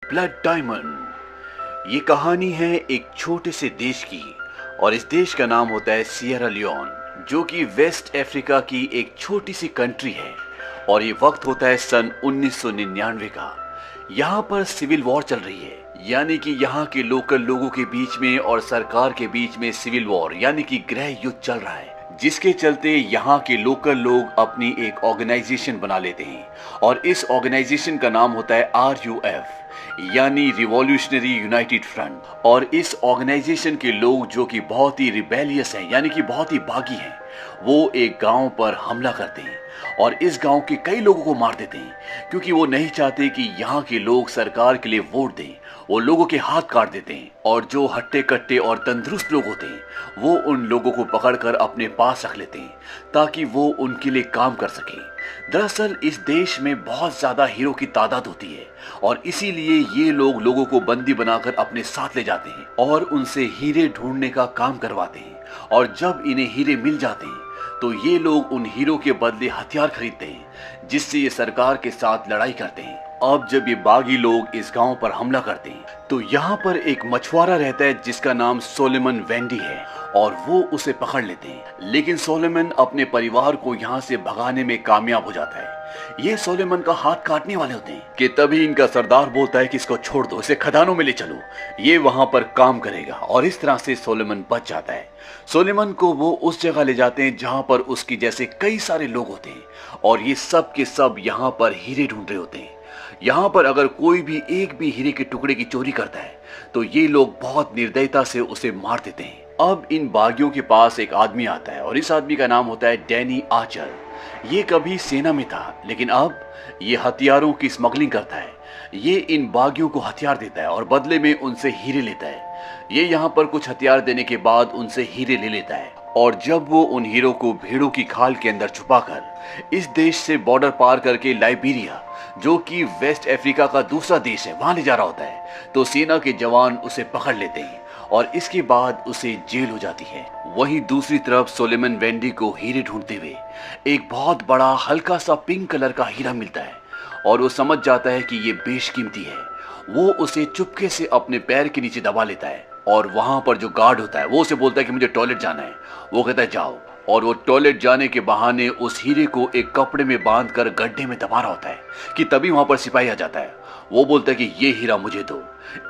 Blood diamond. ये कहानी है एक छोटे से देश की और इस देश का नाम होता है सियरा लियोन, जो कि वेस्ट अफ्रीका की एक छोटी सी कंट्री है। और ये वक्त होता है सन 1999 का। यहाँ पर सिविल वॉर चल रही है, यानी कि यहाँ के लोकल लोगों के बीच में और सरकार के बीच में सिविल वॉर यानी कि गृह युद्ध चल रहा है, जिसके चलते यहाँ के लोकल लोग अपनी एक ऑर्गेनाइजेशन बना लेते हैं और इस ऑर्गेनाइजेशन का नाम होता है RUF यानी रिवॉल्यूशनरी यूनाइटेड फ्रंट। और इस ऑर्गेनाइजेशन के लोग जो कि बहुत ही रिबेलियस हैं यानी कि बहुत ही बागी हैं, वो एक गांव पर हमला करते हैं और इस गांव के कई लोगों को मार देते हैं क्योंकि वो नहीं चाहते कि यहाँ के लोग सरकार के लिए वोट दें। वो लोगों के हाथ काट देते हैं और जो हट्टे कट्टे और तंदुरुस्त लोग होते हैं वो उन लोगों को पकड़कर अपने पास रख लेते हैं ताकि वो उनके लिए काम कर सके। दरअसल इस देश में बहुत ज्यादा हीरो की तादाद होती है और इसीलिए ये लोग लोगों को बंदी बनाकर अपने साथ ले जाते हैं और उनसे हीरे ढूंढने का काम करवाते हैं। और जब इन्हें हीरे मिल जाते हैं तो ये लोग उन हीरो के बदले हथियार खरीदते हैं, जिससे ये सरकार के साथ लड़ाई करते हैं। अब जब ये बागी लोग इस गांव पर हमला करते हैं तो यहाँ पर एक मछुआरा रहता है जिसका नाम सोलोमन वेंडी है और वो उसे पकड़ लेते हैं। लेकिन सोलोमन अपने परिवार को यहाँ से भगाने में कामयाब हो जाता है। ये सोलोमन का हाथ काटने वाले होते हैं कि तभी इनका सरदार बोलता है कि इसको छोड़ दो, इसे खदानों में ले चलो, ये वहां पर काम करेगा। और इस तरह से सोलोमन बच जाता है। सोलोमन को वो उस जगह ले जाते हैं जहां पर उसकी जैसे कई सारे लोग होते हैं और ये सब के सब यहाँ पर हीरे ढूंढ रहे होते हैं। यहाँ पर अगर कोई भी एक भी हीरे के टुकड़े की चोरी करता है तो ये लोग बहुत निर्दयता से उसे मार देते हैं। अब इन बागियों के पास एक आदमी आता है और इस आदमी का नाम होता है डैनी आर्चर। ये कभी सेना में था लेकिन अब ये हथियारों की स्मगलिंग करता है। ये इन बागियों को हथियार देता है और बदले में उनसे हीरे लेता है। ये यहाँ पर कुछ हथियार देने के बाद उनसे हीरे ले लेता है और जब वो उन हीरो को भेड़ों की खाल के अंदर छुपाकर इस देश से बॉर्डर पार करके लाइबेरिया, जो कि वेस्ट अफ्रीका का दूसरा देश है, वहां ले जा रहा होता है तो सेना के जवान उसे पकड़ लेते हैं और इसके बाद उसे जेल हो जाती है। वहीं दूसरी तरफ सोलोमन वेंडी को हीरे ढूंढते हुए एक बहुत बड़ा हल्का सा पिंक कलर का हीरा मिलता है और वो समझ जाता है कि ये बेशकीमती है। वो उसे चुपके से अपने पैर के नीचे दबा लेता है और वहां पर जो गार्ड होता है वो उसे बोलता है कि मुझे टॉयलेट जाना है। वो कहता है जाओ, और वो टॉयलेट जाने के बहाने उस हीरे को एक कपड़े में बांधकर गड्ढे में दबा रहा होता है कि तभी वहां पर सिपाही आ जाता है। वो बोलता है कि ये हीरा मुझे दो।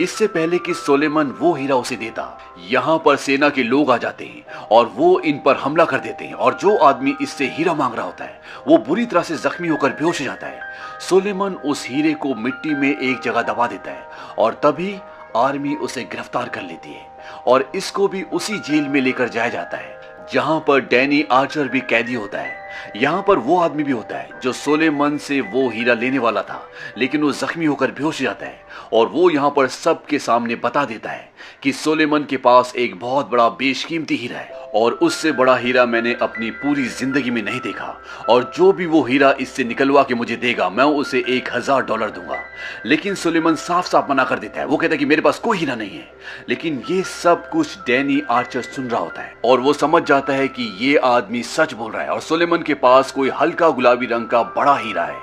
इससे पहले कि सोलोमन वो हीरा उसे देता, यहाँ पर सेना के लोग आ जाते हैं और वो इन पर हमला कर देते हैं और जो आदमी इससे हीरा मांग रहा होता है वो बुरी तरह से जख्मी होकर बेहोश हो जाता है। सोलोमन उस हीरे को मिट्टी में एक जगह दबा देता है और तभी आर्मी उसे गिरफ्तार कर लेती है और इसको भी उसी जेल में लेकर जाया जाता है जहां पर डैनी आर्चर भी कैदी होता है। यहाँ पर वो आदमी भी होता है जो सोलोमन से वो हीरा लेने वाला था, लेकिन वो जख्मी होकर बेहोश हो जाता है और वो यहाँ पर सबके सामने बता देता है कि सोलोमन के पास एक बहुत बड़ा बेशकीमती हीरा है और उससे बड़ा हीरा मैंने अपनी पूरी जिंदगी में नहीं देखा और जो भी वो हीरा इससे निकलवा के मुझे देगा मैं उसे $1000 दूंगा। लेकिन सोलोमन साफ साफ मना कर देता है। वो कहता है कि मेरे पास कोई हीरा नहीं है। लेकिन ये सब कुछ डैनी आर्चर सुन रहा होता है और वो समझ जाता है कि ये आदमी सच बोल रहा है और सोलोमन के पास कोई हल्का गुलाबी रंग का बड़ा हीरा है।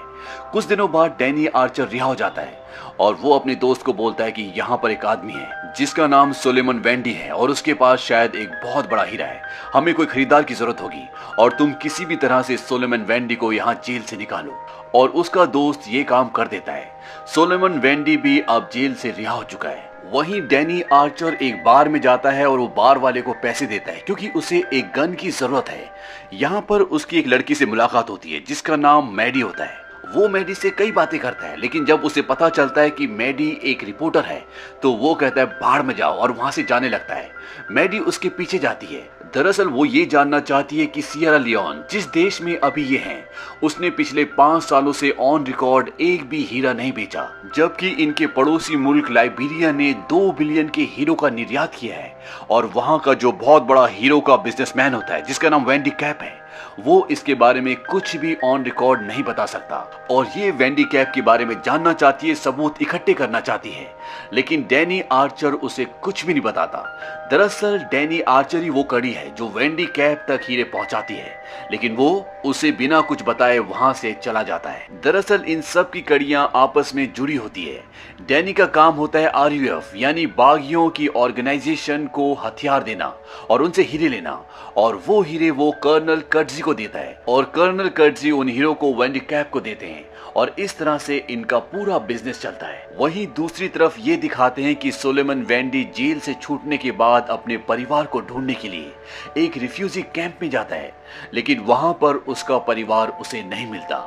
कुछ दिनों बाद डैनी आर्चर रिहा हो जाता है और वो अपने दोस्त को बोलता है कि यहाँ पर एक आदमी है जिसका नाम सोलोमन वेंडी है और उसके पास शायद एक बहुत बड़ा हीरा है। हमें कोई खरीदार की जरूरत होगी और तुम किसी भी तरह से सोलोमन वेंडी को यहाँ जेल से निकालो। और उसका दोस्त ये काम कर देता है। सोलोमन वेंडी भी अब जेल से रिहा हो चुका है। वहीं डैनी आर्चर एक बार में जाता है और वो बार वाले को पैसे देता है क्योंकि उसे एक गन की जरूरत है। यहाँ पर उसकी एक लड़की से मुलाकात होती है जिसका नाम मैडी होता है। वो मैडी से कई बातें करता है, लेकिन जब उसे पता चलता है कि मैडी एक रिपोर्टर है तो वो कहता है बाहर में जाओ और वहां से जाने लगता है। मैडी उसके पीछे जाती है। दरअसल वो ये जानना चाहती है कि सियरा लियोन जिस देश में अभी ये है उसने पिछले 5 सालों से ऑन रिकॉर्ड एक भी हीरा नहीं बेचा, जबकि इनके पड़ोसी मुल्क लाइबेरिया ने 2 बिलियन के हीरो का निर्यात किया है और वहां का जो बहुत बड़ा हीरो का बिजनेसमैन होता है जिसका नाम वेंडी कैप है वो इसके बारे में कुछ भी ऑन रिकॉर्ड नहीं बता सकता और ये वेंडी कैप के बारे में जानना चाहती है, सबूत इकट्ठे करना चाहती है, लेकिन डैनी आर्चर उसे कुछ भी नहीं बताता। दरअसल डैनी आर्चर ही वो कड़ी है जो वेंडी कैप तक हीरे पहुंचाती है, लेकिन वो उसे बिना कुछ बताए वहां से चला जाता है। दरअसल इन सब की कड़ियां आपस में जुड़ी होती है। डैनी का काम होता है आरयूएफ यानी बागियों की ऑर्गेनाइजेशन को हथियार देना और उनसे हीरे लेना, और वो हीरे वो कर्नल कर्टजी को देता है और कर्नल कर्टजी उन हीरो को वेंडी कैप को देते हैं और इस तरह से इनका पूरा बिजनेस चलता है। वहीं दूसरी तरफ ये दिखाते हैं कि सोलोमन वेंडी जेल से छूटने के बाद अपने परिवार को ढूंढने के लिए एक रिफ्यूजी कैंप में जाता है, लेकिन वहां पर उसका परिवार उसे नहीं मिलता।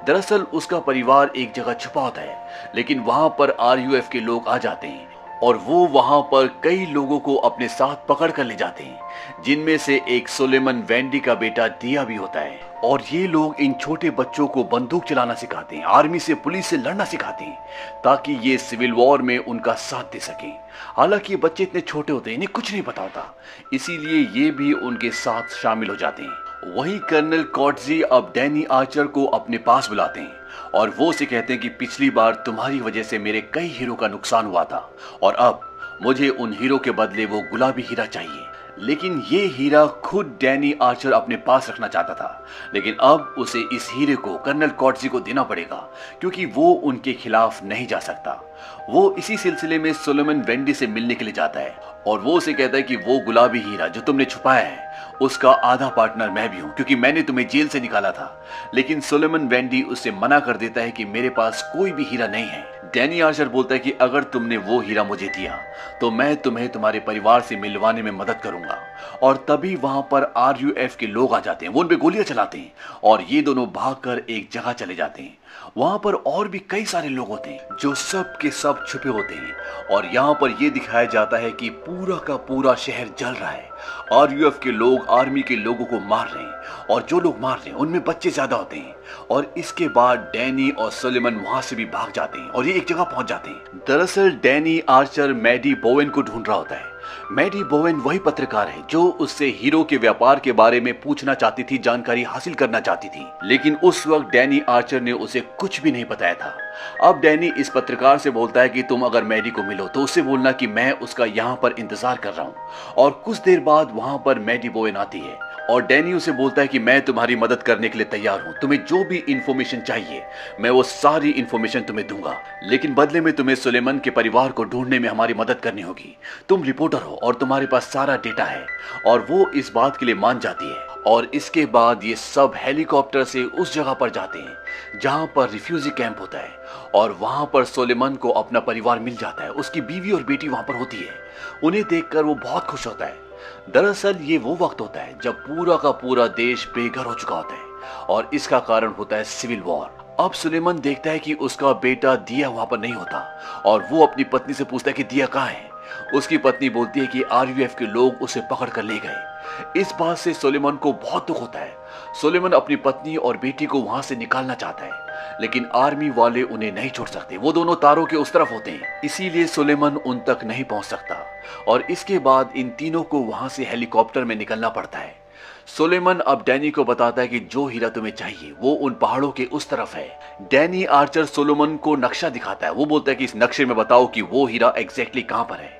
दरअसल उसका परिवार एक जगह छुपा होता है, लेकिन वहां पर आरयूएफ के लोग आ जाते हैं और वो वहां पर कई लोगों को अपने साथ पकड़ कर ले जाते हैं, जिनमें से एक सोलोमन वेंडी का बेटा दिया भी होता है। और ये लोग इन छोटे बच्चों को बंदूक चलाना सिखाते हैं, आर्मी से पुलिस से लड़ना सिखाते हैं, ताकि ये सिविल वॉर में उनका साथ दे सकें। हालांकि ये बच्चे इतने छोटे होते हैं, इन्हें कुछ नहीं पता होता, इसीलिए ये भी उनके साथ शामिल हो जाते हैं। वहीं कर्नल कॉटजी अब डैनी आर्चर को अपने पास बुलाते हैं और वो उसे कहते हैं कि पिछली बार तुम्हारी वजह से मेरे कई हीरो का नुकसान हुआ था और अब मुझे उन हीरो के बदले वो गुलाबी हीरा चाहिए। लेकिन ये हीरा खुद डैनी आर्चर अपने पास रखना चाहता था, लेकिन अब उसे इस हीरे को कर्नल कॉटजी को देना पड़ेगा क्योंकि वो उनके खिलाफ नहीं जा सकता। वो इसी सिलसिले में सोलोमन वेंडी से मिलने के लिए जाता है और वो उसे कहता है कि वो गुलाबी हीरा जो तुमने छुपाया है उसका आधा पार्टनर मैं भी हूं क्योंकि मैंने तुम्हें जेल से निकाला था। लेकिन सोलोमन वेंडी उससे मना कर देता है कि मेरे पास कोई भी हीरा नहीं है। डैनी आर्चर बोलता है कि अगर तुमने वो हीरा मुझे दिया तो मैं तुम्हें तुम्हारे परिवार से मिलवाने में मदद करूंगा। और तभी वहां पर आरयूएफ के लोग आ जाते हैं, वो उन पे गोलियां चलाते हैं और ये दोनों भागकर एक जगह चले जाते हैं। वहां पर और भी कई सारे लोग होते हैं जो सब के सब छुपे होते हैं और यहाँ पर यह दिखाया जाता है कि पूरा का पूरा शहर जल रहा है। आरयूएफ के लोग आर्मी के लोगों को मार रहे हैं और जो लोग मार रहे हैं उनमें बच्चे ज्यादा होते हैं। और इसके बाद डैनी और सोलोमन वहां से भी भाग जाते हैं और ये एक जगह पहुंच जाते हैं। दरअसल डैनी आर्चर मैडी बोवेन को ढूंढ रहा होता है। मैडी बोवेन वही पत्रकार है जो उससे हीरो के व्यापार के बारे में पूछना चाहती थी, जानकारी हासिल करना चाहती थी, लेकिन उस वक्त डैनी आर्चर ने उसे कुछ भी नहीं बताया था। अब डैनी इस पत्रकार से बोलता है कि तुम अगर मैडी को मिलो तो उससे बोलना कि मैं उसका यहाँ पर इंतजार कर रहा हूँ। और कुछ देर बाद वहां पर मैडी बोवेन आती है और डैनी उसे बोलता है कि मैं तुम्हारी मदद करने के लिए तैयार हूं, तुम्हें जो भी इंफॉर्मेशन चाहिए मैं वो सारी इंफॉर्मेशन तुम्हें दूंगा, लेकिन बदले में तुम्हें सुलेमान के परिवार को ढूंढने में हमारी मदद करनी होगी। तुम रिपोर्टर हो और तुम्हारे पास सारा डेटा है। और वो इस बात के लिए मान जाती है और इसके बाद ये सब हेलीकॉप्टर से उस जगह पर जाते हैं जहां पर रिफ्यूजी कैंप होता है और वहां पर सुलेमान को अपना परिवार मिल जाता है। उसकी बीवी और बेटी वहां पर होती है। उन्हें देखकर वो बहुत खुश होता है। दरअसल ये वो वक्त होता है जब पूरा का पूरा देश बेघर हो चुका होता है और इसका कारण होता है सिविल वॉर। अब सुलेमान देखता है कि उसका बेटा दिया वहां पर नहीं होता और वो अपनी पत्नी से पूछता है कि दिया कहाँ है। उसकी पत्नी बोलती है कि आरयूएफ के लोग उसे पकड़ कर ले गए। इस बात से सुलेमान को बहुत दुख होता है। सुलेमान अपनी पत्नी और बेटी को वहां से निकालना चाहता है, लेकिन आर्मी वाले उन्हें नहीं छोड़ सकते। वो दोनों तारों के उस तरफ होते हैं, इसीलिए सुलेमान उन तक नहीं पहुंच सकता और इसके बाद इन तीनों को वहां से हेलीकॉप्टर में निकलना पड़ता है। सुलेमान अब डैनी को बताता है कि जो हीरा तुम्हें चाहिए वो उन पहाड़ों के उस तरफ है। डैनी आर्चर सुलेमान को नक्शा दिखाता है। वो बोलता है कि इस नक्शे में बताओ कि वो हीरा एग्जैक्टली कहां पर है।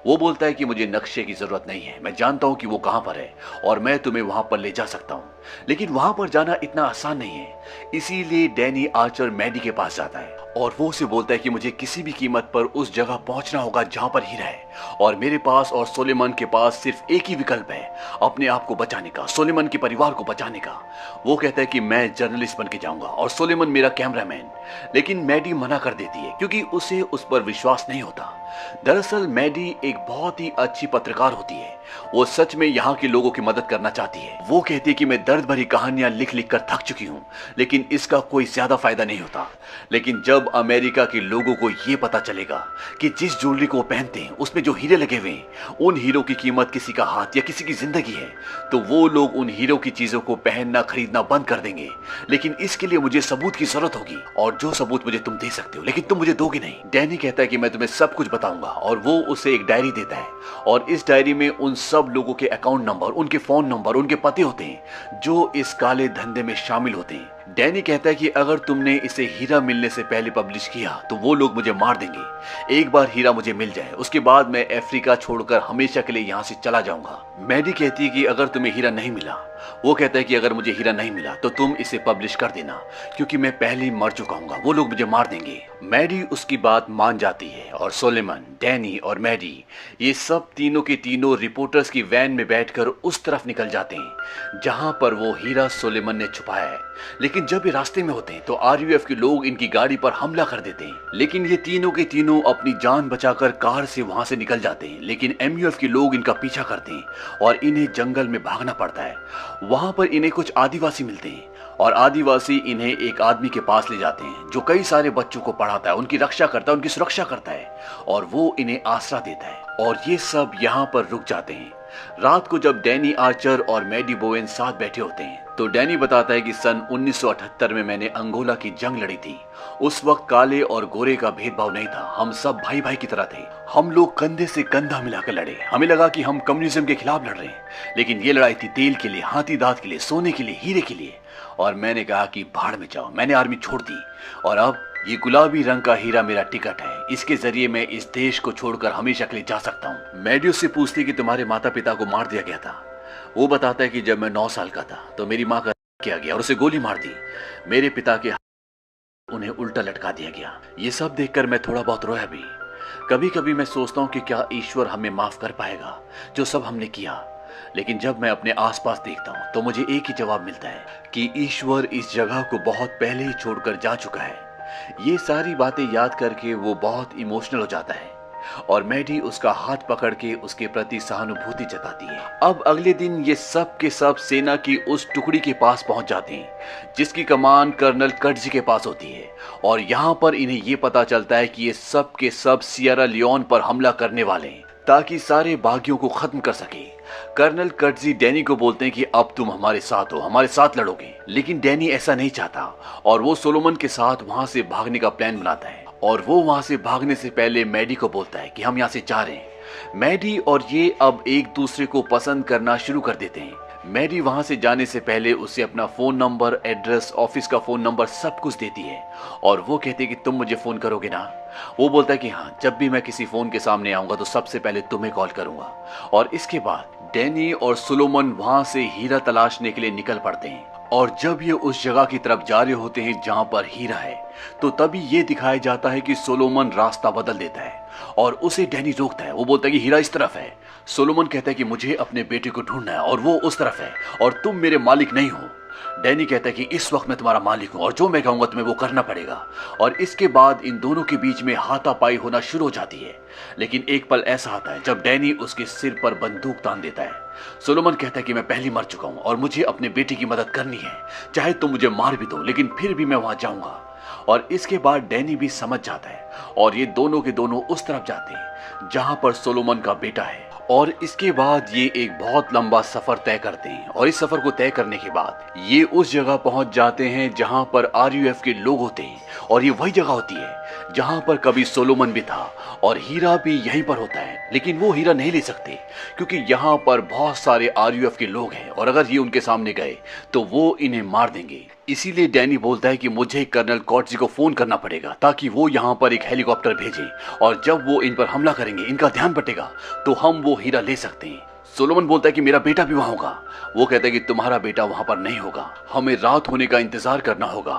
वो बोलता है कि मुझे नक्शे की जरूरत नहीं है, मैं जानता हूं कि वो कहां पर है और मैं तुम्हें वहां पर ले जा सकता हूं, लेकिन वहां पर जाना इतना आसान नहीं है। इसीलिए डैनी आर्चर मैडी के पास जाता है और वो उसे बोलता है कि मुझे किसी भी कीमत पर उस जगह पहुंचना होगा जहां पर हीरा है और मेरे पास और सुलेमान के पास सिर्फ एक ही विकल्प है, अपने आप को बचाने का, सुलेमान के परिवार को बचाने का। वो कहता है कि मैं जर्नलिस्ट बन के जाऊंगा और सुलेमान मेरा कैमरामैन। लेकिन मैडी मना कर देती है क्योंकि उसे उस पर विश्वास नहीं होता। दरअसल मैडी एक बहुत ही अच्छी पत्रकार होती है। वो सच में यहाँ के लोगों की मदद करना चाहती है। वो कहती है कि मैं दर्द भरी कहानियां लिख लिख कर थक चुकी हूँ, लेकिन इसका कोई ज्यादा फायदा नहीं होता। लेकिन जब अमेरिका के लोगों को ये पता चलेगा कि जिस ज्वेलरी को वो पहनते हैं उसमें जो हीरे लगे हुए हैं उन हीरो की कीमत किसी का हाथ या किसी की जिंदगी है, तो वो लोग उन हीरो की चीजों को पहनना खरीदना बंद कर देंगे। लेकिन इसके लिए मुझे सबूत की जरूरत होगी और जो सबूत मुझे तुम दे सकते हो, लेकिन तुम मुझे दोगे नहीं। डैनी कहता है कि मैं तुम्हें सब कुछ बताऊंगा। और वो उसे एक डायरी देता है और इस डायरी में उन सब लोगों के अकाउंट नंबर, उनके फोन नंबर, उनके पते होते हैं जो इस काले धंधे में शामिल होते हैं। डैनी कहता है कि अगर तुमने इसे हीरा मिलने से पहले पब्लिश किया तो वो लोग मुझे मार देंगे। एक बार हीरा मुझे मिल जाए उसके बाद मैं अफ्रीका छोड़कर हमेशा के लिए यहाँ से चला जाऊंगा। मैडी कहती है कि अगर तुम्हें हीरा नहीं मिला, वो कहता है कि अगर मुझे हीरा नहीं मिला तो तुम इसे पब्लिश कर देना क्योंकि मैं पहले ही मर चुका हूँ, वो लोग मुझे मार देंगे। मैडी उसकी बात मान जाती है और सोलोमन, डैनी और मैडी ये सब तीनों के तीनों रिपोर्टर्स की वैन में बैठकर उस तरफ निकल जाते हैं जहां पर वो हीरा सोलोमन ने छुपाया है। लेकिन जब ये रास्ते में होते हैं तो आरयूएफ के लोग इनकी गाड़ी पर हमला कर देते हैं, लेकिन ये तीनों के तीनों अपनी जान बचाकर कार से वहां से निकल जाते हैं। लेकिन एमयूएफ के लोग इनका पीछा करते हैं और इन्हें जंगल में भागना पड़ता है। वहां पर इन्हें कुछ आदिवासी मिलते हैं और आदिवासी इन्हें एक आदमी के पास ले जाते हैं जो कई सारे बच्चों को पढ़ाता है, उनकी रक्षा करता है, उनकी सुरक्षा करता है और वो इन्हें आसरा देता है। और ये सब यहाँ पर रुक जाते हैं। रात को जब डैनी आर्चर और मैडी बोवेन साथ बैठे होते हैं तो डैनी बताता है कि सन 1978 में मैंने अंगोला की जंग लड़ी थी। उस वक्त काले और गोरे का भेदभाव नहीं था, हम सब भाई भाई की तरह थे। हम लोग कंधे से कंधा मिलाकर लड़े। हमें लगा कि हम कम्युनिज्म के खिलाफ लड़ रहे हैं, लेकिन ये लड़ाई थी तेल के लिए, हाथी दांत के लिए, सोने के लिए, हीरे के लिए। और मैंने कहा कि भाड़ में जाओ। मैंने आर्मी छोड़ दी और अब ये गुलाबी रंग का हीरा मेरा टिकट है। इसके जरिए मैं इस देश को छोड़कर हमेशा के लिए जा सकता हूँ। मैडी उससे पूछती कि तुम्हारे माता पिता को मार दिया गया था। वो बताता है कि जब मैं 9 साल का था तो मेरी माँ का किया गया और उसे गोली मार दी। मेरे पिता के उन्हें उल्टा लटका दिया गया। ये सब देखकर मैं थोड़ा बहुत रोया भी। कभी कभी मैं सोचता हूँ कि क्या ईश्वर हमें माफ कर पाएगा जो सब हमने किया। लेकिन जब मैं अपने आसपास देखता हूँ तो मुझे एक ही जवाब मिलता है कि ईश्वर इस जगह को बहुत पहले ही छोड़कर जा चुका है। ये सारी बातें याद करके वो बहुत इमोशनल हो जाता है और मैडी उसका हाथ पकड़ के उसके प्रति सहानुभूति जताती है। अब अगले दिन ये सब के सब सेना की उस टुकड़ी के पास पहुंच जाते हैं जिसकी कमान कर्नल कर्टजी के पास होती है और यहाँ पर इन्हें ये पता चलता है कि ये सब के सब सियरा लियोन पर हमला करने वाले हैं ताकि सारे बागियों को खत्म कर सके। कर्नल कर्टजी डैनी को बोलते हैं कि अब तुम हमारे साथ हो, हमारे साथ लड़ोगे। लेकिन डैनी ऐसा नहीं चाहता और वो सोलोमन के साथ वहां से भागने का प्लान बनाता है और वो वहां से भागने से पहले मैडी को बोलता है कि हम यहाँ से जा रहे हैं। मैडी और ये अब एक दूसरे को पसंद करना शुरू कर देते हैं। मैडी वहां से जाने से पहले उसे अपना फोन नंबर, एड्रेस, ऑफिस का फोन नंबर सब कुछ देती है और वो कहती है कि तुम मुझे फोन करोगे ना। वो बोलता है कि हाँ, जब भी मैं किसी फोन के सामने आऊंगा तो सबसे पहले तुम्हें कॉल करूंगा। और इसके बाद डैनी और सोलोमन वहां से हीरा तलाशने के लिए निकल पड़ते हैं और जब ये उस जगह की तरफ जा रहे होते हैं जहां पर हीरा है तो तभी ये दिखाया जाता है कि सोलोमन रास्ता बदल देता है और उसे डैनी रोकता है। वो बोलता है कि हीरा इस तरफ है। सोलोमन कहता है कि मुझे अपने बेटे को ढूंढना है और वो उस तरफ है और तुम मेरे मालिक नहीं हो। डैनी कहता है कि इस वक्त मैं तुम्हारा मालिक हूं और जो मैं कहूंगा तुम्हें वो करना पड़ेगा। और इसके बाद इन दोनों के बीच में हाथापाई होना शुरू हो जाती है। लेकिन एक पल ऐसा आता है जब डैनी उसके सिर पर बंदूक तान देता है। सोलोमन कहता है कि मैं पहले मर चुका हूं और मुझे अपने बेटे की मदद करनी है, चाहे तुम मुझे मार भी दो, लेकिन फिर भी मैं वहां जाऊंगा। और इसके बाद डैनी भी समझ जाता है और ये दोनों के दोनों उस तरफ जाते हैं जहां पर सोलोमन का बेटा है। और इसके बाद ये एक बहुत लंबा सफर तय करते हैं और इस सफर को तय करने के बाद ये उस जगह पहुंच जाते हैं जहां पर आरयूएफ के लोग होते हैं और ये वही जगह होती है जहां पर कभी सोलोमन भी था और हीरा भी यहीं पर होता है। लेकिन वो हीरा नहीं ले सकते क्योंकि यहाँ पर बहुत सारे आरयूएफ के लोग हैं और अगर ये उनके सामने गए तो वो इन्हें मार देंगे। इसीलिए डैनी बोलता है कि मुझे कर्नल कर्टजी को फोन करना पड़ेगा ताकि वो यहाँ पर एक हेलीकॉप्टर भेजें और जब वो इन पर हमला करेंगे, इनका ध्यान भटकेगा तो हम वो हीरा ले सकते हैं। सोलोमन बोलता है कि मेरा बेटा भी वहां होगा। वो कहता है कि तुम्हारा बेटा वहां पर नहीं होगा, हमें रात होने का इंतजार करना होगा।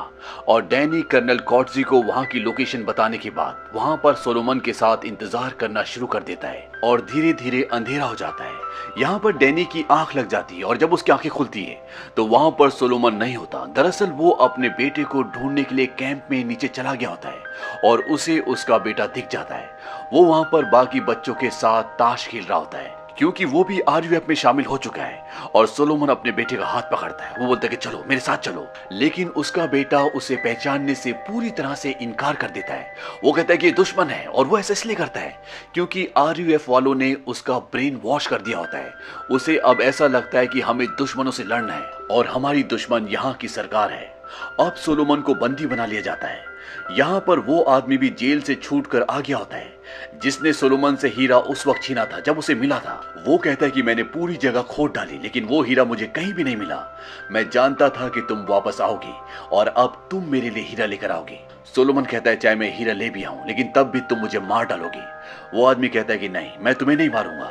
और डैनी कर्नल कर्टजी को वहां की लोकेशन बताने के बाद वहां पर सोलोमन के साथ इंतजार करना शुरू कर देता है और धीरे धीरे अंधेरा हो जाता है। यहाँ पर डैनी की आंख लग जाती है और जब उसकी आंखें खुलती है तो वहां पर सोलोमन नहीं होता। दरअसल वो अपने बेटे को ढूंढने के लिए कैंप में नीचे चला गया होता है और उसे उसका बेटा दिख जाता है। वो वहां पर बाकी बच्चों के साथ ताश खेल रहा होता है क्योंकि वो भी आरयूएफ में शामिल हो चुका है। और सोलोमन अपने बेटे का हाथ पकड़ता है। वो बोलता है कि चलो मेरे साथ चलो, लेकिन उसका बेटा उसे पहचानने से पूरी तरह से इनकार कर देता है। वो कहता है कि ये दुश्मन है और वो ऐसा इसलिए करता है क्योंकि आरयूएफ वालों ने उसका ब्रेन वॉश कर दिया होता है। उसे अब ऐसा लगता है कि हमें दुश्मनों से लड़ना है और हमारी दुश्मन यहाँ की सरकार है। अब सोलोमन को बंदी बना लिया जाता है। यहाँ पर वो आदमी भी जेल से छूटकर आ गया होता है जिसने सोलोमन से हीरा उस वक्त छीना था जब उसे मिला था। वो कहता है कि मैंने पूरी जगह खोद डाली लेकिन वो हीरा मुझे कहीं भी नहीं मिला। मैं जानता था कि तुम वापस आओगे और अब तुम मेरे लिए हीरा लेकर आओगे। सोलोमन कहता है चाहे मैं हीरा ले भी आऊं लेकिन तब भी तुम मुझे मार डालोगे। वो आदमी कहता है कि नहीं, मैं तुम्हें नहीं मारूंगा।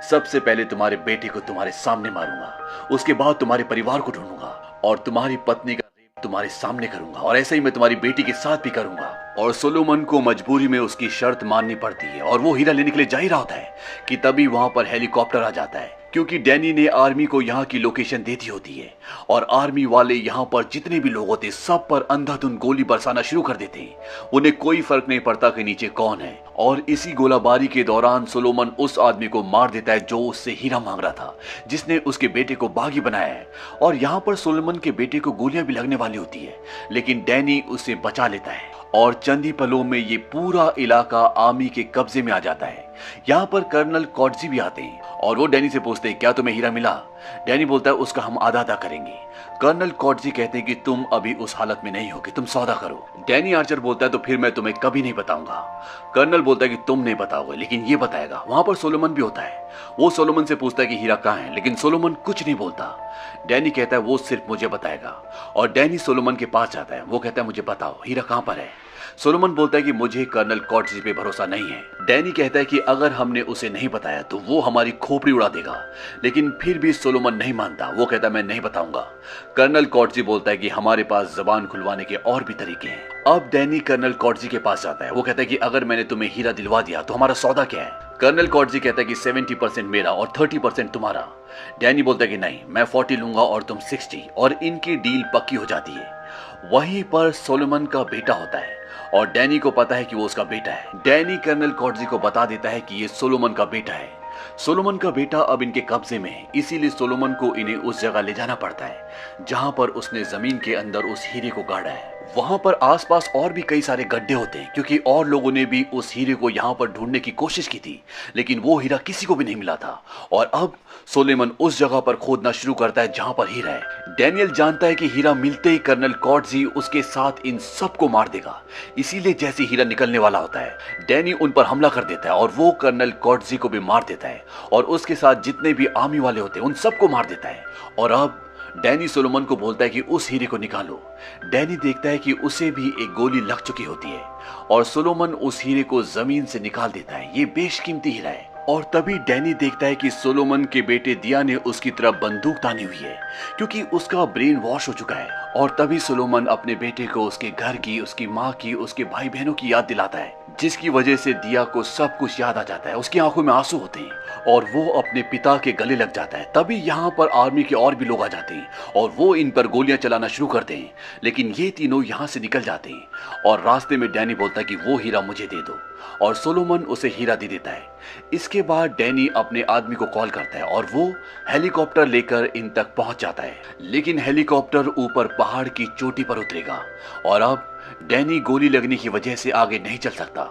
सबसे पहले तुम्हारे बेटे को तुम्हारे सामने मारूंगा, उसके बाद तुम्हारे परिवार को ढूंढूंगा और तुम्हारी पत्नी का रेप तुम्हारे सामने करूंगा और ऐसा ही मैं तुम्हारी बेटी के साथ भी करूंगा। और सोलोमन को मजबूरी में उसकी शर्त माननी पड़ती है और वो हीरा लेने के लिए जा ही रहा होता है कि तभी वहां पर हेलीकॉप्टर आ जाता है क्योंकि डैनी ने आर्मी को यहाँ की लोकेशन दे दी होती है और आर्मी वाले यहाँ पर जितने भी लोग होते सब पर अंधाधुंध गोली बरसाना शुरू कर देते हैं। उन्हें कोई फर्क नहीं पड़ता कि नीचे कौन है। और इसी गोलाबारी के दौरान सोलोमन उस आदमी को मार देता है जो उससे हीरा मांग रहा था, जिसने उसके बेटे को बागी बनाया है। और यहाँ पर सोलोमन के बेटे को गोलियां भी लगने वाली होती है लेकिन डैनी उसे बचा लेता है और चंद ही पलों में ये पूरा इलाका आर्मी के कब्जे में आ जाता है। यहाँ पर कर्नल कॉटजी भी आते हैं और वो डैनी से पूछते हैं क्या तुम्हें हीरा मिला। डैनी बोलता है उसका हम आधा आधा करेंगे। कर्नल कॉटजी कहते हैं कि तुम अभी उस हालत में नहीं होगे, तुम सौदा करो। डैनी आर्चर बोलता है तो फिर मैं तुम्हें कभी नहीं बताऊंगा। कर्नल बोलता है कि तुम नहीं बताओगे लेकिन ये बताएगा। वहां पर सोलोमन भी होता है। वो सोलोमन से पूछता है कि हीरा कहाँ है लेकिन सोलोमन कुछ नहीं बोलता। डैनी कहता है वो सिर्फ मुझे बताएगा और डैनी सोलोमन के पास जाता है। वो कहता है मुझे बताओ हीरा कहाँ पर है। सोलोमन बोलता है कि मुझे कर्नल कॉटजी पे भरोसा नहीं है। डैनी कहता है कि अगर हमने उसे नहीं बताया तो वो हमारी खोपड़ी उड़ा देगा लेकिन फिर भी सोलोमन नहीं मानता। वो कहता है मैं नहीं बताऊंगा। कर्नल कॉटजी बोलता है कि हमारे पास जबान खुलवाने के और भी तरीके हैं। अब डैनी कर्नल कॉटजी के पास जाता है। वो कहता है कि अगर मैंने तुम्हें हीरा दिलवा दिया तो हमारा सौदा क्या है। कर्नल कॉटजी कहता है कि 70% मेरा और 30% तुम्हारा। डैनी बोलता है कि नहीं, मैं 40 लूंगा और तुम 60 और इनकी डील पक्की हो जाती है। वहीं पर सोलोमन का बेटा होता है और डैनी को पता है कि वो उसका बेटा है। डैनी कर्नल कॉटजी को बता देता है कि ये सोलोमन का बेटा है। सोलोमन का बेटा अब इनके कब्जे में है, इसीलिए सोलोमन को इन्हें उस जगह ले जाना पड़ता है जहां पर उसने जमीन के अंदर उस हीरे को गाड़ा है। वहां पर आसपास और भी कई सारे गड्ढे होते हैं क्योंकि और लोगों ने भी उस हीरे को यहाँ पर ढूंढने की कोशिश की थी लेकिन वो हीरा किसी को भी नहीं मिला था। और अब सोलोमन उस जगह पर खोदना शुरू करता है जहां पर हीरा है। डैनियल जानता है कि हीरा मिलते ही कर्नल कॉटजी उसके साथ इन सबको मार देगा, इसीलिए जैसे हीरा निकलने वाला होता है डैनी उन पर हमला कर देता है और वो कर्नल कॉटजी को भी मार देता है और उसके साथ जितने भी आर्मी वाले होते हैं उन सबको मार देता है। और अब डैनी सोलोमन को बोलता है कि उस हीरे को निकालो। डैनी देखता है कि उसे भी एक गोली लग चुकी होती है और सोलोमन उस हीरे को जमीन से निकाल देता है। ये बेशकीमती हीरा है। और तभी डैनी देखता है कि सोलोमन के बेटे दिया ने उसकी तरफ बंदूक तानी हुई है क्योंकि उसका ब्रेन वॉश हो चुका है। और तभी सोलोमन अपने बेटे को उसके घर की, उसकी माँ की, उसके भाई बहनों की याद दिलाता है जिसकी वजह से दिया को सब कुछ याद आ जाता है। उसकी आंखों में आंसू होते हैं और वो अपने पिता के गले लग जाता है। तभी यहाँ पर आर्मी के और भी लोग आ जाते हैं और वो इन पर गोलियां चलाना शुरू करते हैं लेकिन ये तीनों यहाँ से निकल जाते हैं। और रास्ते में डैनी बोलता है कि वो हीरा मुझे दे दो और सोलोमन उसे हीरा दे देता है। इसके बाद डैनी अपने आदमी को कॉल करता है और वो हेलीकॉप्टर लेकर इन तक पहुंच जाता है लेकिन हेलीकॉप्टर ऊपर पहाड़ की चोटी पर उतरेगा और अब डैनी गोली लगने की वजह से आगे नहीं चल सकता,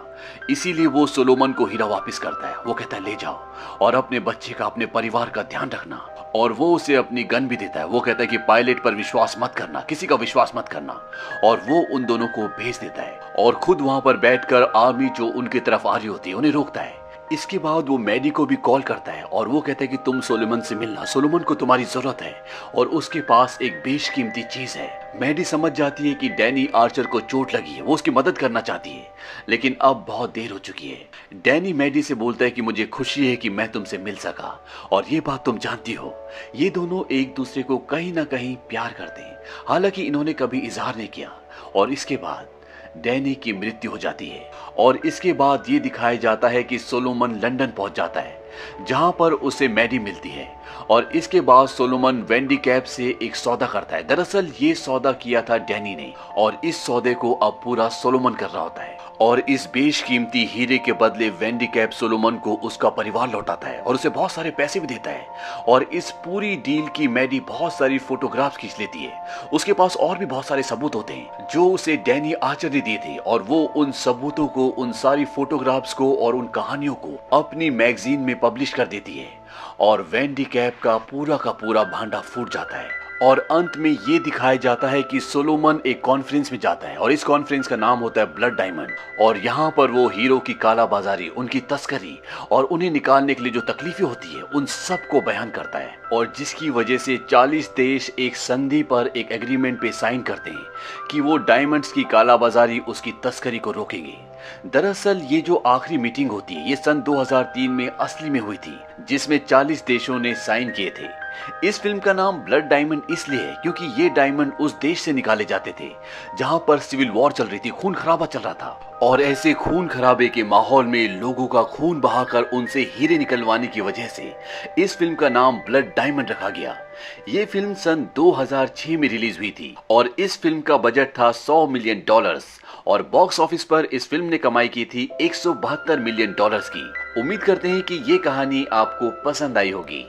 इसीलिए वो सोलोमन को हीरा वापस करता है। वो कहता है ले जाओ और अपने बच्चे का, अपने परिवार का ध्यान रखना। और वो उसे अपनी गन भी देता है। वो कहता है कि पायलट पर विश्वास मत करना, किसी का विश्वास मत करना। और वो उन दोनों को भेज देता है और खुद वहां पर बैठकर आर्मी जो उनकी तरफ आ रही होती है उन्हें रोकता है। इसके बाद वो मैडी को भी कॉल करता है और वो कहता है कि तुम सोलोमन से मिलना, सोलोमन को तुम्हारी जरूरत है और उसके पास एक बेशकीमती चीज है। मैडी समझ जाती है कि डैनी आर्चर को चोट लगी है, वो उसकी मदद करना चाहती है लेकिन अब बहुत देर हो चुकी है। डैनी मैडी से बोलता है कि मुझे खुशी है कि मैं तुमसे मिल सका और ये बात तुम जानती हो, ये दोनों एक दूसरे को कहीं ना कहीं प्यार करते हैं, हालांकि इन्होंने कभी इजहार नहीं किया। और इसके बाद डैनी की मृत्यु हो जाती है और इसके बाद ये दिखाया जाता है कि सोलोमन लंदन पहुंच जाता है जहां पर उसे मैडी मिलती है। और इसके बाद सोलोमन वेंडी कैप से एक सौदा करता है। दरअसल ये सौदा किया था डैनी ने और इस सौदे को अब पूरा सोलोमन कर रहा होता है। और इस बेशकीमती हीरे के बदले वेंडी कैप सोलोमन को उसका परिवार लौटाता है और उसे बहुत सारे पैसे भी देता है। और इस पूरी डील की मैडी बहुत सारी फोटोग्राफ्स खींच लेती है। उसके पास और भी बहुत सारे सबूत होते हैं जो उसे डैनी आर्चर ने दिए थे और वो उन सबूतों को, उन सारी फोटोग्राफ्स को और उन कहानियों को अपनी मैगजीन में पब्लिश कर देती है। और वेंडी कैप का पूरा भांडा फूट जाता है और अंत में ये दिखाया जाता है कि सोलोमन एक कॉन्फ्रेंस में जाता है और इस कॉन्फ्रेंस का नाम होता है ब्लड डायमंड। और यहाँ पर वो हीरो की कालाबाजारी, उनकी तस्करी और उन्हें निकालने के लिए जो तकलीफें होती है उन सब को बयान करता है, और जिसकी वजह से 40 देश एक संधि पर एक एग्रीमेंट पे साइन करते हैं कि वो डायमंड्स की कालाबाजारी, उसकी तस्करी को रोकेंगे। दरअसल ये जो आखिरी मीटिंग होती है ये सन 2003 में असली में हुई थी, जिसमें 40 देशों ने साइन किए थे। इस फिल्म का नाम ब्लड डायमंड इसलिए है क्योंकि ये डायमंड उस देश से निकाले जाते थे जहां पर सिविल वॉर चल रही थी, खून खराबा चल रहा था, और ऐसे खून खराबे के माहौल में लोगों का खून बहाकर उनसे हीरे निकलवाने की वजह से इस फिल्म का नाम ब्लड डायमंड रखा गया। ये फिल्म सन 2006 में रिलीज हुई थी और इस फिल्म का बजट था $100 मिलियन और बॉक्स ऑफिस पर इस फिल्म ने कमाई की थी $172 मिलियन की। उम्मीद करते हैं कि ये कहानी आपको पसंद आई होगी।